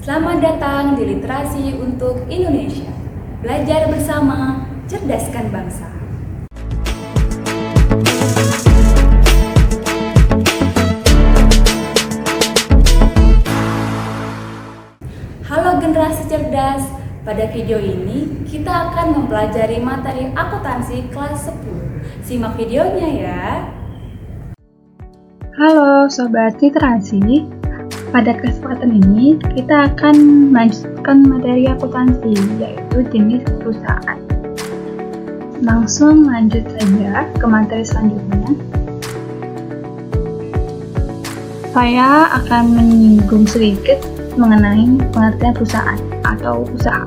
Selamat datang di Literasi untuk Indonesia. Belajar bersama, cerdaskan bangsa. Halo generasi cerdas, pada video ini kita akan mempelajari materi akuntansi kelas 10. Simak videonya ya. Halo Sobat Literasi, pada kesempatan ini kita akan melanjutkan materi akuntansi, yaitu jenis perusahaan. Langsung lanjut saja ke materi selanjutnya. Saya akan menyinggung sedikit mengenai pengertian perusahaan atau usaha.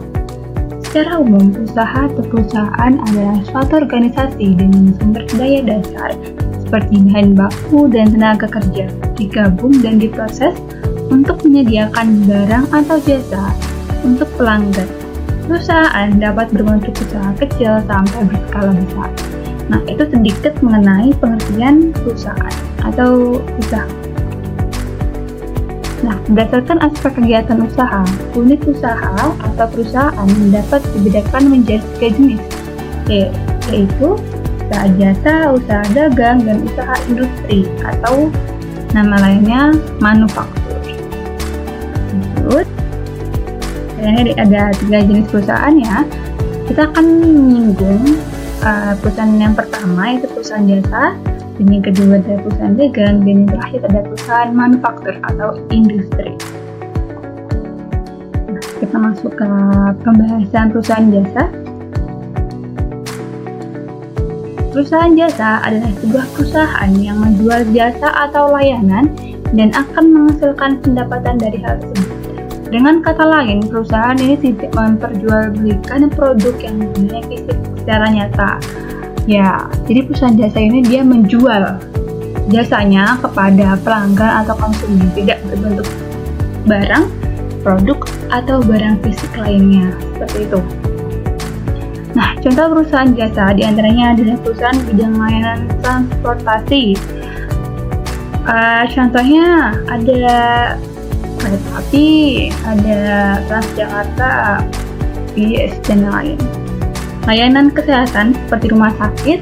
Secara umum, usaha atau perusahaan adalah suatu organisasi dengan sumber daya dasar seperti bahan baku dan tenaga kerja digabung dan diproses untuk menyediakan barang atau jasa untuk pelanggan. Perusahaan dapat berbentuk usaha kecil sampai berskala besar. Nah, itu sedikit mengenai pengertian perusahaan atau usaha. Nah, berdasarkan aspek kegiatan usaha, unit usaha atau perusahaan dapat dibedakan menjadi 3 jenis, yaitu usaha jasa, usaha dagang, dan usaha industri atau nama lainnya manufaktur. Ini ada 3 jenis perusahaan ya. Kita akan menyinggung perusahaan yang pertama yaitu perusahaan jasa, dan yang kedua adalah perusahaan dagang, dan yang terakhir ada perusahaan manufaktur atau industri. Nah, kita masuk ke pembahasan perusahaan jasa. Perusahaan jasa adalah sebuah perusahaan yang menjual jasa atau layanan dan akan menghasilkan pendapatan dari hal tersebut. Dengan kata lain, perusahaan ini tidak memperjualbelikan produk yang mempunyai fisik secara nyata. Ya, jadi perusahaan jasa ini dia menjual jasanya kepada pelanggan atau konsumen, tidak berbentuk barang, produk, atau barang fisik lainnya, seperti itu. Nah, contoh perusahaan jasa diantaranya adalah perusahaan bidang layanan transportasi. Contohnya ada kereta api, ada Transjakarta, BS, dan lain. Layanan kesehatan seperti rumah sakit,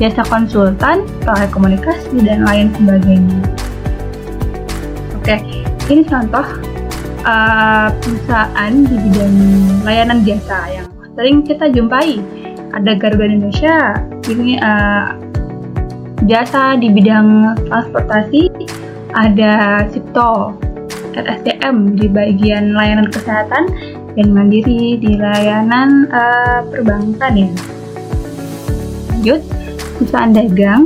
jasa konsultan, telekomunikasi, dan lain sebagainya. Oke, ini contoh perusahaan di bidang layanan jasa yang sering kita jumpai. Ada Garuda Indonesia, ini jasa di bidang transportasi, ada Cipto, RSCM di bagian layanan kesehatan, dan Mandiri di layanan perbankan ya. Lanjut, perusahaan dagang.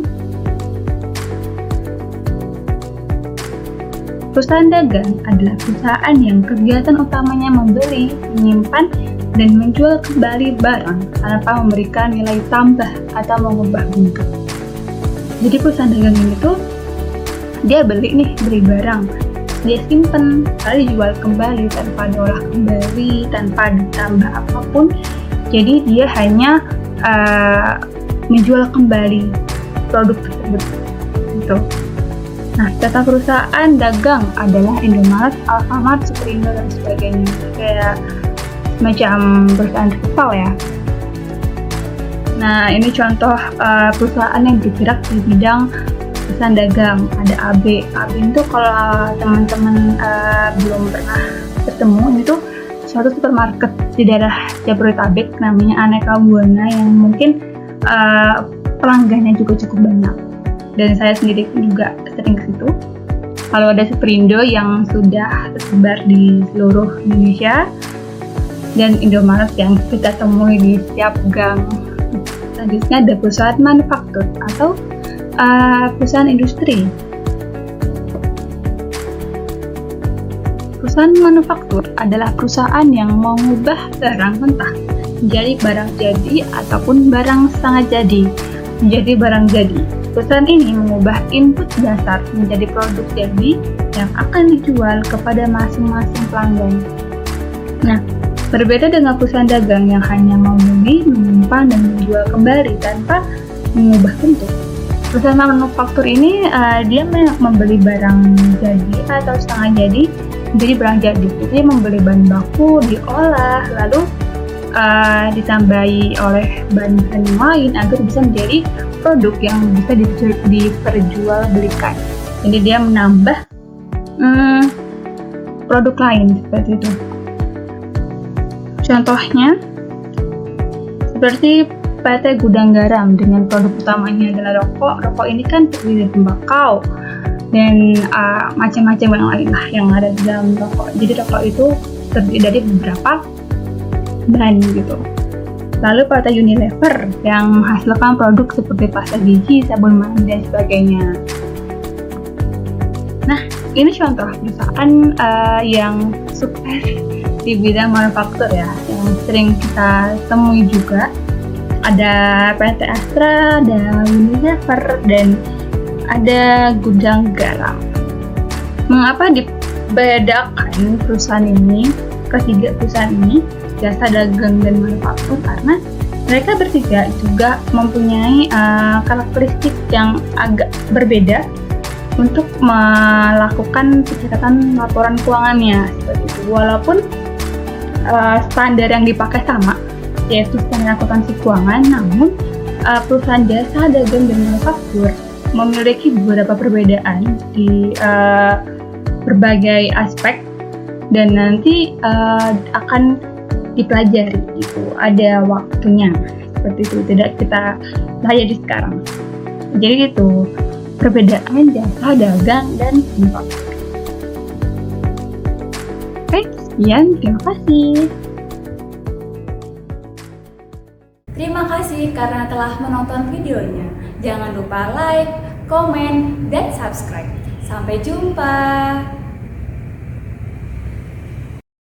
Perusahaan dagang adalah perusahaan yang kegiatan utamanya membeli, menyimpan, dan menjual kembali barang tanpa memberikan nilai tambah atau mengubah bentuk. Jadi perusahaan dagang ini tuh dia beli barang, dia simpen, lalu dijual kembali tanpa diolah kembali, tanpa ditambah apapun. Jadi dia hanya menjual kembali produk tersebut. Gitu. Nah, data perusahaan dagang adalah Indomaret, Alfamart, Superindo, dan sebagainya. Kayak macam perusahaan retail ya. Nah, ini contoh perusahaan yang bergerak di bidang perusahaan dagang. Ada AB. AB itu kalau teman-teman belum pernah ketemu, itu suatu supermarket di daerah Jabodetabek namanya Aneka Buana yang mungkin pelanggannya juga cukup banyak. Dan saya sendiri juga sering ke situ. Kalau ada Superindo yang sudah tersebar di seluruh Indonesia, dan Indomaret yang kita temui di setiap gang. Selanjutnya ada perusahaan manufaktur atau perusahaan industri. Perusahaan manufaktur adalah perusahaan yang mengubah barang mentah menjadi barang jadi ataupun barang setengah jadi menjadi barang jadi. Perusahaan ini mengubah input dasar menjadi produk jadi yang akan dijual kepada masing-masing pelanggan. Nah, berbeda dengan perusahaan dagang yang hanya membeli, menyimpan, dan menjual kembali tanpa mengubah bentuk. Perusahaan manufaktur ini dia membeli barang jadi atau setengah jadi menjadi barang jadi. Jadi membeli bahan baku, diolah, lalu ditambahi oleh bahan-bahan lain agar bisa menjadi produk yang bisa diperjualbelikan. Jadi dia menambah produk lain seperti itu. Contohnya seperti PT Gudang Garam dengan produk utamanya adalah rokok. Rokok ini kan terdiri dari tembakau dan macam-macam yang lain lah yang ada di dalam rokok. Jadi rokok itu terdiri dari beberapa bahan gitu. Lalu PT Unilever yang menghasilkan produk seperti pasta gigi, sabun mandi dan sebagainya. Nah, ini contoh perusahaan yang sukses di bidang manufaktur ya, yang sering kita temui juga. Ada PT Astra, ada Unilever, dan ada Gudang Garam. Mengapa dibedakan perusahaan ini, ketiga perusahaan ini, jasa dagang dan manufaktur? Karena mereka bertiga juga mempunyai karakteristik yang agak berbeda untuk melakukan pencatatan laporan keuangannya seperti itu. Walaupun standar yang dipakai sama, yaitu standar akuntansi keuangan, namun perusahaan jasa dagang dan manufaktur memiliki beberapa perbedaan di berbagai aspek dan nanti akan dipelajari gitu, ada waktunya seperti itu, tidak kita pelajari sekarang. Jadi itu perbedaan jasa dagang dan manufaktur. Oke, sekian, terima kasih. Terima kasih karena telah menonton videonya. Jangan lupa like, komen, dan subscribe. Sampai jumpa.